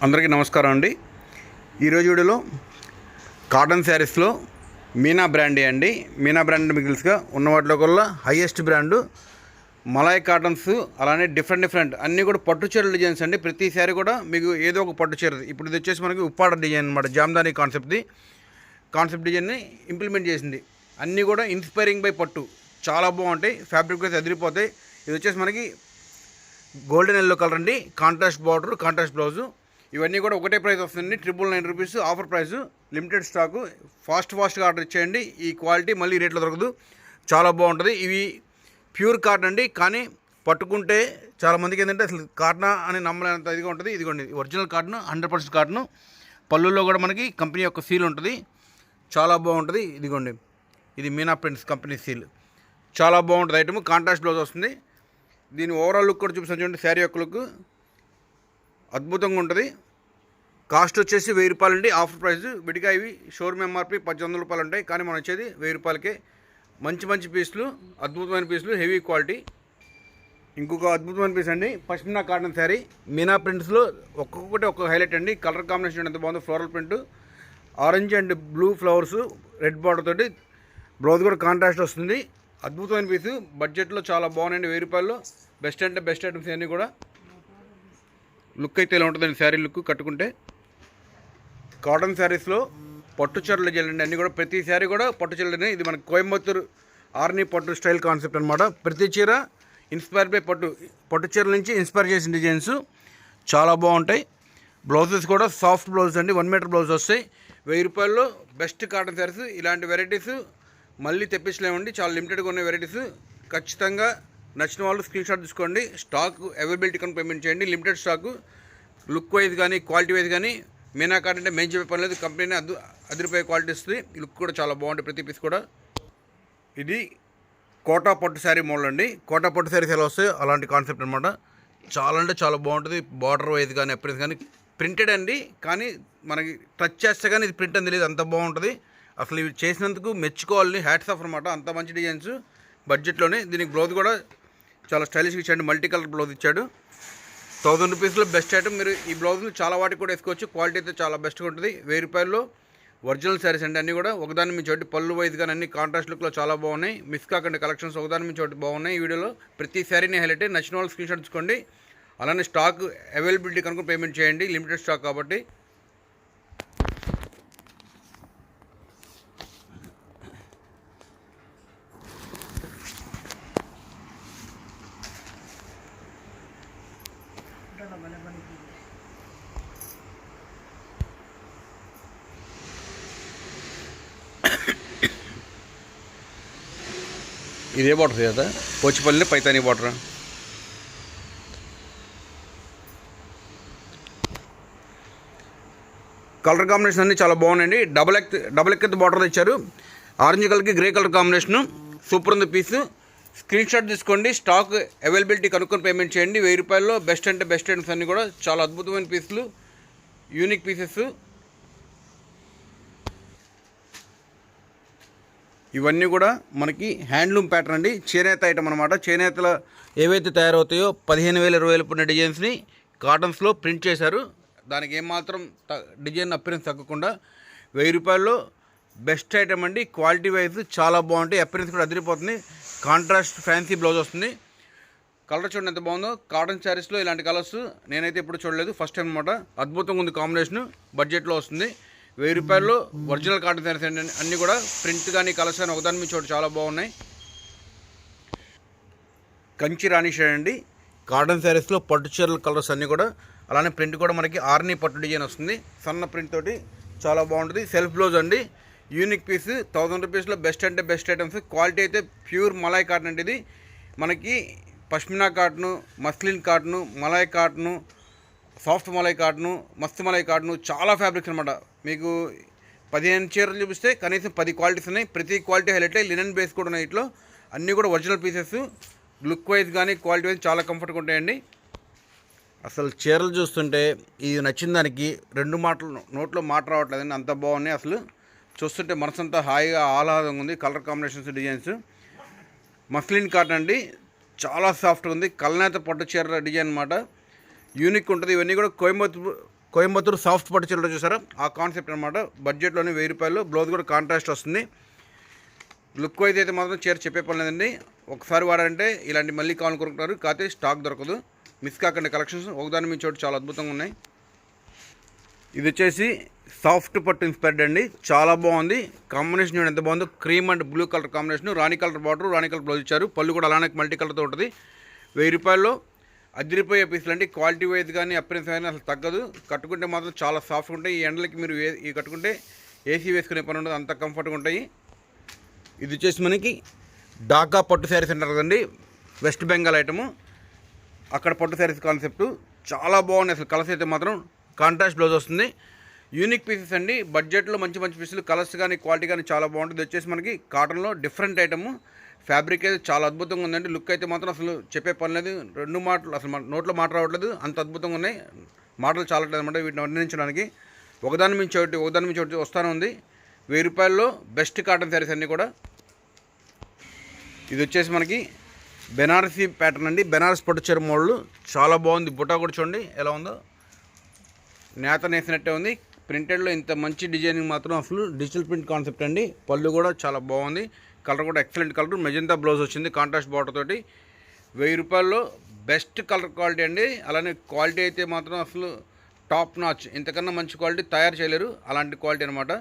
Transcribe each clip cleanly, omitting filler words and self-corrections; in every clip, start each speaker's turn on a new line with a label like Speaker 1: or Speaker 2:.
Speaker 1: అందరికీ నమస్కారం అండి. ఈరోజు వీడియోలో కాటన్ శారీస్లో మీనా బ్రాండే అండి. మీనా బ్రాండ్ మీకు తెలుసుగా ఉన్న వాటిలో కల్లా హైయెస్ట్ బ్రాండు మలాయ్ కాటన్స్. అలానే డిఫరెంట్ అన్నీ కూడా పట్టు చీరల డిజైన్స్ అండి. ప్రతి శారీ కూడా మీకు ఏదో ఒక పట్టు చీర. ఇప్పుడు ఇది వచ్చేసి మనకి ఉప్పాడ డిజైన్ అనమాట. జామ్దాని కాన్సెప్ట్ డిజైన్ని ఇంప్లిమెంట్ చేసింది. అన్నీ కూడా ఇన్స్పైరింగ్ బై పట్టు. చాలా బాగుంటాయి. ఫ్యాబ్రిక్ అయితే అదిరిపోతాయి. ఇది వచ్చేసి మనకి గోల్డెన్ ఎల్లో కలర్ అండి. Contrast border, contrast blouse. ఇవన్నీ కూడా ఒకటే ప్రైస్ వస్తుంది, 999 rupees offer price. Limited stock. ఫాస్ట్గా ఆర్డర్ ఇచ్చేయండి. ఈ క్వాలిటీ మళ్ళీ రేట్లో దొరకదు. చాలా బాగుంటుంది. ఇవి ప్యూర్ కాటన్ అండి. కానీ పట్టుకుంటే చాలామందికి ఏంటంటే అసలు కాటనా అని నమ్మలేనంత ఇదిగా ఉంటుంది. ఇదిగోండి ఒరిజినల్ కాటన్, 100% కాటన్. పళ్ళుల్లో కూడా మనకి కంపెనీ యొక్క సీల్ ఉంటుంది. చాలా బాగుంటుంది. ఇదిగోండి, ఇది మీనా ప్రింట్స్ కంపెనీ సీల్. చాలా బాగుంటుంది ఐటమ్. కాంట్రాస్ట్ బ్లౌజ్ వస్తుంది. దీని ఓవరాల్ లుక్ కూడా చూపిస్తాను చూడండి. శారీ యొక్క లుక్ అద్భుతంగా ఉంటుంది. కాస్ట్ వచ్చేసి 1000 రూపాయలు అండి. Offer price. విడిగా ఇవి షోరూమ్ ఎంఆర్పి 1800 రూపాయలు ఉంటాయి. కానీ మనం వచ్చేది 1000 రూపాయలకే. మంచి పీసులు, అద్భుతమైన పీసులు, హెవీ క్వాలిటీ. ఇంకొక అద్భుతమైన పీస్ అండి, పష్మినా కాటన్ శారీ. మీనా ప్రింట్స్లో ఒక్కొక్కటి ఒక్కొక్క హైలైట్ అండి. కలర్ కాంబినేషన్ ఎంత బాగుందో. Floral print, orange and blue flowers, red border తోటి. బ్లౌజ్ కూడా కాంట్రాస్ట్ వస్తుంది. అద్భుతమైన పీసు. బడ్జెట్లో చాలా బాగున్నాయండి. 1000 రూపాయల్లో బెస్ట్ అంటే బెస్ట్ ఐటమ్స్ అన్నీ కూడా. లుక్ అయితే ఇలా ఉంటుందండి శారీ లుక్ కట్టుకుంటే. కాటన్ శారీస్లో పట్టు చీరలు చేయాలండి. అన్నీ కూడా ప్రతి శారీ కూడా పట్టు చీరలనే. ఇది మనకి కోయంబత్తూరు ఆర్ని పట్టు స్టైల్ కాన్సెప్ట్ అనమాట. ప్రతి చీర ఇన్స్పైర్ బై పట్టు చీరల నుంచి ఇన్స్పైర్ చేసిన డిజైన్స్ చాలా బాగుంటాయి. బ్లౌజెస్ కూడా సాఫ్ట్ బ్లౌజ్ అండి. 1 మీటర్ బ్లౌజ్ వస్తాయి. 1000 రూపాయల్లో బెస్ట్ కాటన్ శారీస్. ఇలాంటి వెరైటీస్ మళ్ళీ తెప్పించలేమండి. చాలా లిమిటెడ్గా ఉన్న వెరైటీస్. ఖచ్చితంగా నచ్చిన వాళ్ళు స్క్రీన్ షాట్ తీసుకోండి. స్టాక్ అవైలబిలిటీ కనుక పేమెంట్ చేయండి. Limited stock. లుక్ వైజ్ కానీ క్వాలిటీ వైజ్ కానీ మీనా కాటన్ అంటే మెయిన్ చెప్పే పని లేదు. కంపెనీ అదిరిపోయే క్వాలిటీ ఇస్తుంది. లుక్ కూడా చాలా బాగుంటుంది ప్రతి పీస్ కూడా. ఇది కోటా పట్టు శారీ మోడల్ అండి. కోటా పట్టు శారీస్ ఎలా వస్తాయో అలాంటి కాన్సెప్ట్ అనమాట. చాలా అంటే చాలా బాగుంటుంది. బార్డర్ వైజ్ కానీ అప్రెన్స్ కానీ ప్రింటెడ్ అండి. కానీ మనకి టచ్ చేస్తే కానీ ఇది ప్రింట్ అని తెలియదు. అంత బాగుంటుంది. అసలు ఇవి చేసినందుకు మెచ్చుకోవాలని. హ్యాట్స్ ఆఫ్ అనమాట. అంత మంచి డిజైన్స్ బడ్జెట్లోనే. దీనికి బ్లౌజ్ కూడా చాలా స్టైలిష్గా ఇచ్చాడు. మల్టీ కలర్ బ్లౌజ్ ఇచ్చాడు. 1000 రూపీస్లో బెస్ట్ ఐటమ్. మీరు ఈ బ్లౌజ్ని చాలా వాటికి కూడా వేసుకోవచ్చు. క్వాలిటీ అయితే చాలా బెస్ట్గా ఉంటుంది. 1000 రూపాయల్లో ఒరిజినల్ శారీస్ అండి. అన్నీ కూడా ఒకదాని నుంచి ఒకటి పళ్ళు వైజ్ కానీ అన్ని కాంట్రాస్ట్ లుక్లో చాలా బాగున్నాయి. మిస్ కాకండి. కలెక్షన్స్ ఒకదాని నుంచి ఒకటి బాగున్నాయి. ఈ వీడియోలో ప్రతి శారీని హైలైట్. నచ్చిన వాళ్ళు స్క్రీన్ షాట్ తీసుకోండి. అలానే స్టాక్ అవైలబిలిటీ కనుక పేమెంట్ చేయండి. లిమిటెడ్ స్టాక్ కాబట్టి. ఇదే బార్డర్ కదా, Pochampally Paithani border. Colour combination అన్నీ చాలా బాగున్నాయండి. డబల్ ఎక్కత్ బార్డర్ ఇచ్చారు. ఆరెంజ్ కలర్కి గ్రే కలర్ కాంబినేషను. సూపర్ ఉంది పీసు. స్క్రీన్ షాట్ తీసుకోండి. స్టాక్ అవైలబిలిటీ కనుక్కొని పేమెంట్ చేయండి. 1000 రూపాయల్లో బెస్ట్ అంటే బెస్ట్ ఐటమ్స్ అన్నీ కూడా. చాలా అద్భుతమైన పీసులు, యూనిక్ పీసెస్. ఇవన్నీ కూడా మనకి హ్యాండ్లూమ్ ప్యాటర్న్ అండి. చేనేత ఐటమ్ అనమాట. చేనేతలో ఏవైతే తయారవుతాయో 15,000 20,000 పడిన డిజైన్స్ని కాటన్స్లో ప్రింట్ చేశారు. దానికి ఏమాత్రం డిజైన్ అపిరెన్స్ తగ్గకుండా 1000 రూపాయల్లో బెస్ట్ ఐటమ్ అండి. క్వాలిటీ వైజ్ చాలా బాగుంటాయి. అపిరెన్స్ కూడా అదిరిపోతుంది. కాంట్రాస్ట్ ఫ్యాన్సీ బ్లౌజ్ వస్తుంది. కలర్ చూడండి ఎంత బాగుందో. కాటన్ శారీస్లో ఇలాంటి కలర్స్ నేనైతే ఎప్పుడు చూడలేదు. ఫస్ట్ టైం అనమాట. అద్భుతంగా ఉంది కాంబినేషను. బడ్జెట్లో వస్తుంది. 1000 రూపాయల్లో ఒరిజినల్ కాటన్ శారీస్ అండి. అన్నీ కూడా ప్రింట్ కానీ కలర్స్ కానీ ఒకదాని మీద చోటు చాలా బాగున్నాయి. కంచి రాణి షేడ్ అండి. కాటన్ శారీస్లో పట్టు చీరల కలర్స్ అన్నీ కూడా. అలానే ప్రింట్ కూడా మనకి ఆర్ని పట్టు డిజైన్ వస్తుంది. సన్న ప్రింట్ తోటి చాలా బాగుంటుంది. సెల్ఫ్ బ్లౌజ్ అండి. Unique piece. 1000 రూపీస్లో బెస్ట్ అంటే బెస్ట్ ఐటమ్స్. క్వాలిటీ అయితే ప్యూర్ మలాయ్ కాటన్ అండి. ఇది మనకి పష్మినా కాటను, మస్లిన్ కాటను, మలాయ్ కాటను, సాఫ్ట్ మలై కాటను, మస్తు మలై కాటను, చాలా ఫ్యాబ్రిక్స్ అనమాట. మీకు 15 చీరలు చూపిస్తే కనీసం 10 క్వాలిటీస్ ఉన్నాయి. ప్రతి క్వాలిటీ హైలైట్. లినన్ బేస్ కూడా ఉన్నాయి. ఇట్లో అన్నీ కూడా ఒరిజినల్ పీసెస్. లుక్ వైజ్ కానీ క్వాలిటీ వైజ్ చాలా కంఫర్ట్గా ఉంటాయండి. అసలు చీరలు చూస్తుంటే ఇది నచ్చిన దానికి 2 మాటలు నోట్లో మాట రావట్లేదండి. అంత బాగున్నాయి. అసలు చూస్తుంటే మనసంతా హాయిగా ఆహ్లాదంగా ఉంది. Colour combinations, designs. Muslin cotton అండి. చాలా సాఫ్ట్గా ఉంది. కల్నేత పట్టు చీర డిజైన్ అనమాట. యూనిక్ ఉంటుంది. ఇవన్నీ కూడా కోయంబత్తూరు సాఫ్ట్ పట్టు చీరలో చూసారా ఆ కాన్సెప్ట్ అనమాట. బడ్జెట్లోనే 1000 రూపాయలు. బ్లౌజ్ కూడా కాంట్రాస్ట్ వస్తుంది. లుక్ వైజ్ అయితే మాత్రం చీర చెప్పే పని లేదండి. ఒకసారి వాడారంటే ఇలాంటి మళ్ళీ కావాలి కొనుక్కుంటారు. కాకపోతే స్టాక్ దొరకదు. మిస్ కాకండి. కలెక్షన్స్ ఒకదాని మీ చోటు చాలా అద్భుతంగా ఉన్నాయి. ఇది వచ్చేసి సాఫ్ట్ పట్టు ఇన్స్పైర్డ్ అండి. చాలా బాగుంది. కాంబినేషన్ ఎంత బాగుందో. Cream and blue colour combination. Rani colour border, Rani colour blouse ఇచ్చారు. పళ్ళు కూడా అలానే మల్టీ కలర్తో ఉంటుంది. 1000 రూపాయల్లో అదిరిపోయే పీసులు అండి. క్వాలిటీ వైజ్ కానీ అప్రెన్స్ కానీ అసలు తగ్గదు. కట్టుకుంటే మాత్రం చాలా సాఫ్ట్గా ఉంటాయి. ఈ ఎండలకి మీరు ఈ కట్టుకుంటే ఏసీ వేసుకునే పని ఉండదు. అంత కంఫర్ట్గా ఉంటాయి. ఇది వచ్చేసి మనకి ఢాకా పట్టు శారీస్ అంటారు కదండి. West Bengal item. అక్కడ పట్టు శారీస్ కాన్సెప్ట్ చాలా బాగుంది. అసలు కలర్స్ అయితే మాత్రం కాంట్రాస్ట్ బ్లౌజ్ వస్తుంది. యూనిక్ పీసెస్ అండి. బడ్జెట్లో మంచి మంచి పీసులు. కలర్స్ కానీ క్వాలిటీ కానీ చాలా బాగుంటుంది. వచ్చేసి మనకి కాటన్లో డిఫరెంట్ ఐటము. ఫ్యాబ్రిక్ అయితే చాలా అద్భుతంగా ఉందండి. లుక్ అయితే మాత్రం అసలు చెప్పే పని లేదు. 2 మాటలు అసలు నోట్లో మాట రావట్లేదు. అంత అద్భుతంగా ఉన్నాయి. మాటలు చాలట్లేదు అనమాట వీటిని వర్ణించడానికి. ఒకదాని మించి ఒకటి వస్తూనే ఉంది. 1000 రూపాయల్లో బెస్ట్ కాటన్ శారీస్ అన్నీ కూడా. ఇది వచ్చేసి మనకి బెనారసీ ప్యాటర్న్ అండి. బెనారస్ పట్టు చీర మోడల్ చాలా బాగుంది. బుటా కూడా చూడండి ఎలా ఉందో. నేత నేసినట్టే ఉంది. ప్రింటెడ్లో ఇంత మంచి డిజైనింగ్ మాత్రం అసలు డిజిటల్ ప్రింట్ కాన్సెప్ట్ అండి. పళ్ళు కూడా చాలా బాగుంది. కలర్ కూడా ఎక్సలెంట్ కలర్. మెజంతా బ్లౌజ్ వచ్చింది కాంట్రాస్ట్ బార్డర్ తోటి. 1000 రూపాయల్లో బెస్ట్ కలర్ క్వాలిటీ అండి. అలానే క్వాలిటీ అయితే మాత్రం అసలు టాప్ నాచ్. ఇంతకన్నా మంచి క్వాలిటీ తయారు చేయలేరు. అలాంటి క్వాలిటీ అనమాట.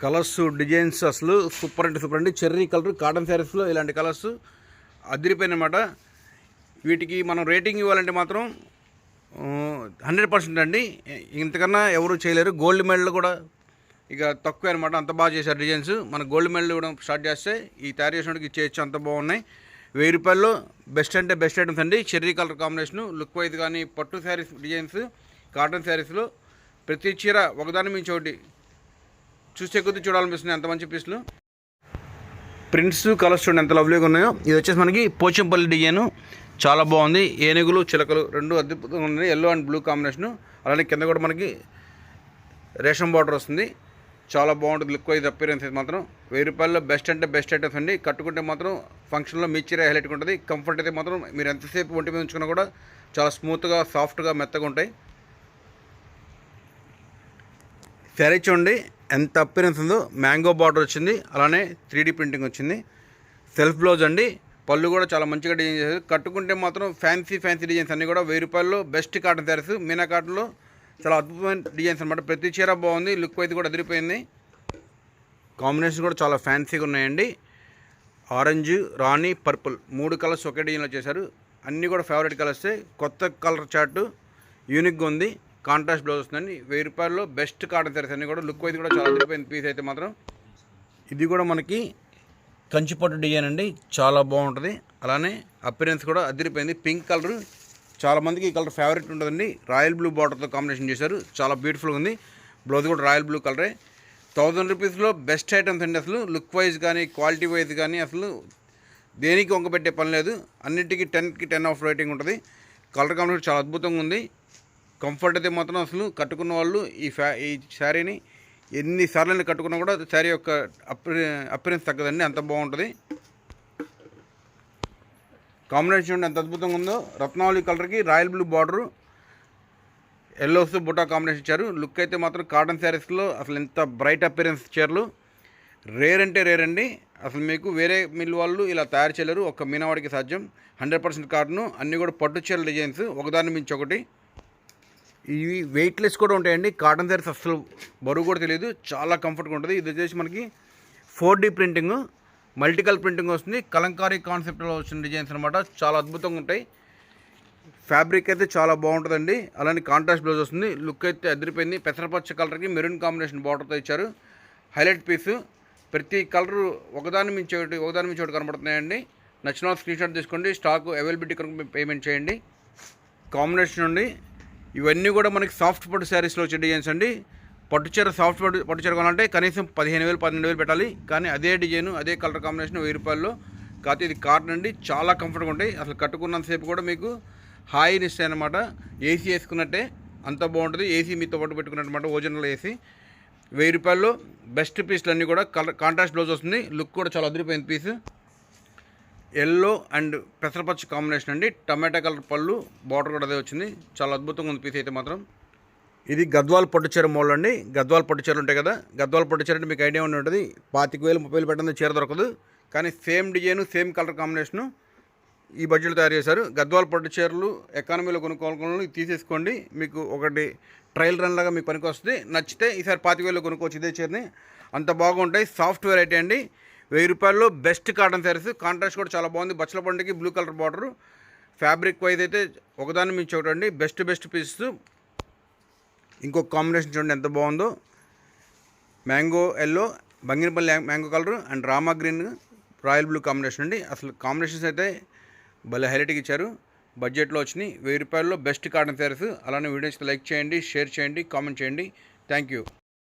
Speaker 1: కలర్స్ డిజైన్స్ అసలు సూపర్ అంటే సూపర్ అండి. చెర్రీ కలర్ కాటన్ శారీస్లో ఇలాంటి కలర్స్ అదిరిపోయినమాట. వీటికి మనం రేటింగ్ ఇవ్వాలంటే మాత్రం 100% అండి. ఇంతకన్నా ఎవరు చేయలేరు. గోల్డ్ మెడల్ కూడా ఇక తక్కువ అనమాట. అంత బాగా చేశారు డిజైన్స్. మన గోల్డ్ మెడల్ కూడా స్టార్ట్ చేస్తే ఈ తయారు చేసినట్టుకి చేయొచ్చు. అంత బాగున్నాయి. 1000 రూపాయల్లో బెస్ట్ అంటే బెస్ట్ ఐటమ్స్ అండి. Cherry colour combination. Look wise కానీ పట్టు శారీస్ డిజైన్స్ కాటన్ శారీస్లో ప్రతి చీర ఒకదాని మించి ఒకటి చూసే కొద్ది చూడాలనిపిస్తుంది. అంత మంచి పీసులు. ప్రింట్స్ కలర్స్ చూడండి ఎంత లవ్లీగా ఉన్నాయో. ఇది వచ్చేసి మనకి పోచంపల్లి డిజైను. చాలా బాగుంది. ఏనుగులు చిలకలు 2 అద్భుతంగా ఉన్నాయి. Yellow and blue combination. అలానే కింద కూడా మనకి రేషం బార్డర్ వస్తుంది. చాలా బాగుంటుంది. లుక్ వైజ్ అపీరెన్స్ అయితే మాత్రం 1000 రూపాయల్లో బెస్ట్ అంటే బెస్ట్ ఐటమ్స్ అండి. కట్టుకుంటే మాత్రం ఫంక్షన్లో మీ చీర హైలైట్గా ఉంటుంది. కంఫర్ట్ అయితే మాత్రం మీరు ఎంతసేపు ఒంటి మీద ఉంచుకున్నా కూడా చాలా స్మూత్గా సాఫ్ట్గా మెత్తగా ఉంటాయి. శారీ చూడండి ఎంత అపీరెన్స్ ఉందో. మ్యాంగో బార్డర్ వచ్చింది. అలానే 3D ప్రింటింగ్ వచ్చింది. సెల్ఫ్ బ్లౌజ్ అండి. పళ్ళు కూడా చాలా మంచిగా డిజైన్ చేశారు. కట్టుకుంటే మాత్రం ఫ్యాన్సీ డిజైన్స్ అన్నీ కూడా 1000 రూపాయల్లో బెస్ట్ కాటన్ శారీస్. మీనా కాటన్లో చాలా అద్భుతమైన డిజైన్స్ అనమాట. ప్రతి చీర బాగుంది. లుక్ అయితే కూడా అదిరిపోయింది. కాంబినేషన్ కూడా చాలా ఫ్యాన్సీగా ఉన్నాయండి. ఆరెంజ్, రాణి, పర్పుల్ 3 కలర్స్ ఒకే డిజైన్లో చేశారు. అన్నీ కూడా ఫేవరెట్ కలర్సే. కొత్త కలర్ చార్ట్ యూనిక్గా ఉంది. కాంట్రాస్ట్ బ్లౌజ్ వస్తుందండి. 1000 రూపాయల్లో బెస్ట్ కాటన్ శారీస్ అన్నీ కూడా. లుక్ అయితే కూడా చాలా అదిరిపోయింది పీస్ అయితే మాత్రం. ఇది కూడా మనకి కంచిపట్టు డిజైన్ అండి. చాలా బాగుంటుంది. అలానే అపిరెన్స్ కూడా అదిరిపోయింది. పింక్ కలర్ చాలామందికి ఈ కలర్ ఫేవరెట్ ఉంటుందండి. రాయల్ బ్లూ బార్డర్తో కాంబినేషన్ చేశారు. చాలా బ్యూటిఫుల్గా ఉంది. బ్లౌజ్ కూడా రాయల్ బ్లూ కలరే. 1000 రూపీస్లో బెస్ట్ ఐటమ్స్ అండి. అసలు లుక్ వైజ్ కానీ క్వాలిటీ వైజ్ కానీ అసలు దేనికి వంకపెట్టే పని లేదు. అన్నిటికీ 10కి 10 ఆఫ్ రేటింగ్ ఉంటుంది. కలర్ కాంబినేషన్ చాలా అద్భుతంగా ఉంది. కంఫర్ట్ అయితే మాత్రం అసలు కట్టుకున్న వాళ్ళు ఈ శారీని ఎన్నిసార్లు కట్టుకున్నా కూడా శారీ యొక్క అపిరెన్స్ తగ్గదండి. అంత బాగుంటుంది. కాంబినేషన్ ఎంత అద్భుతంగా ఉందో. రత్నావళి కలర్కి రాయల్ బ్లూ బార్డరు, ఎల్లోస్ బుటా కాంబినేషన్ ఇచ్చారు. లుక్ అయితే మాత్రం కాటన్ శారీస్లో అసలు ఎంత బ్రైట్ అపిరెన్స్ చీరలు. రేర్ అంటే రేర్ అండి. అసలు మీకు వేరే మిల్ వాళ్ళు ఇలా తయారు చేయలేరు. ఒక్క మీనావాడికి సాధ్యం. 100% కాటను. అన్నీ కూడా పట్టు చీరల డిజైన్స్ ఒకదాని మించి ఒకటి. ఇవి వెయిట్లెస్ కూడా ఉంటాయండి. కాటన్ శారీస్ అసలు బరువు కూడా తెలియదు. చాలా కంఫర్ట్గా ఉంటుంది. ఇది వచ్చేసి మనకి 4D ప్రింటింగ్, మల్టికల్ ప్రింటింగ్ వస్తుంది. కలంకారీ కాన్సెప్ట్లో వచ్చిన డిజైన్స్ అనమాట. చాలా అద్భుతంగా ఉంటాయి. ఫ్యాబ్రిక్ అయితే చాలా బాగుంటుందండి. అలానే కాంట్రాస్ట్ బ్లౌజ్ వస్తుంది. లుక్ అయితే అదిరిపోయింది. పెసరపచ్చ కలర్కి మెరూన్ కాంబినేషన్ బార్డర్తో ఇచ్చారు. హైలైట్ పీసు. ప్రతి కలర్ ఒకదాని మించి ఒకటి కనబడుతున్నాయండి. నచ్చిన స్క్రీన్ షాట్ తీసుకోండి. స్టాక్ అవైలబిలిటీ కనుక పేమెంట్ చేయండి. కాంబినేషన్ ఉండి ఇవన్నీ కూడా మనకి సాఫ్ట్ పట్టు శారీస్లో వచ్చే డిజైన్స్ అండి. పట్టుచీర సాఫ్ట్ పట్టుచీర కొనాలంటే కనీసం 15,000 12,000 పెట్టాలి. కానీ అదే డిజైన్ అదే కలర్ కాంబినేషన్ 1000 రూపాయల్లో. కాకపోతే ఇది కాటన్ అండి. చాలా కంఫర్ట్గా ఉంటాయి. అసలు కట్టుకున్నంతసేపు కూడా మీకు హాయిని ఇస్తాయి అన్నమాట. ఏసీ వేసుకున్నట్టే అంత బాగుంటుంది. ఏసీ మీతో పాటు పెట్టుకున్నట్టు ఒరిజినల్ ఏసీ. 1000 రూపాయల్లో బెస్ట్ పీస్లు అన్నీ కూడా కాంట్రాస్ట్ బ్లౌజ్ వస్తుంది. లుక్ కూడా చాలా అదిరిపోయింది పీస్. ఎల్లో అండ్ పెసరపచ్చ కాంబినేషన్ అండి. టమాటా కలర్ పళ్ళు, బార్డర్ కూడా అదే వచ్చింది. చాలా అద్భుతంగా ఉంది పీస్ అయితే మాత్రం. ఇది గద్వాల్ పట్టుచీర మోడల్ అండి. గద్వాల్ పట్టుచీరలు ఉంటాయి కదా, గద్వాల్ పట్టుచీర అంటే మీకు ఐడియా ఉండి ఉంటుంది. 25,000 30,000 పెట్టిన చీర దొరకదు, కానీ same design same colour combination ఈ బడ్జెట్లో తయారు చేశారు. గద్వాల్ పట్టు చీరలు ఎకానమీలో కొనుక్కోవాలనుకున్న తీసేసుకోండి. మీకు ఒకటి ట్రయల్ రన్ లాగా మీకు పనికి వస్తుంది. నచ్చితే ఈసారి 25,000 కొనుక్కోవచ్చు ఇదే చీరని. అంత బాగుంటాయి. సాఫ్ట్ వెరైటీ అండి. 1000 రూపాయల్లో బెస్ట్ కాటన్ శారీస్. కాంట్రాస్ట్ కూడా చాలా బాగుంది. బచ్చల పండుకి blue colour border. Fabric wise అయితే ఒకదాన్ని మించి ఒకటి అండి. Best pieces. ఇంకొక కాంబినేషన్ చూడండి ఎంత బాగుందో. Mango yellow, Banganapalli mango colour and Rama green royal blue combination అండి. అసలు కాంబినేషన్స్ అయితే భలే హైలైట్గా ఇచ్చారు. బడ్జెట్లో వచ్చినాయి. 1000 రూపాయల్లో బెస్ట్ కాటన్ శారీస్. అలానే వీడియోస్ లైక్ చేయండి, షేర్ చేయండి, కామెంట్ చేయండి. Thank you.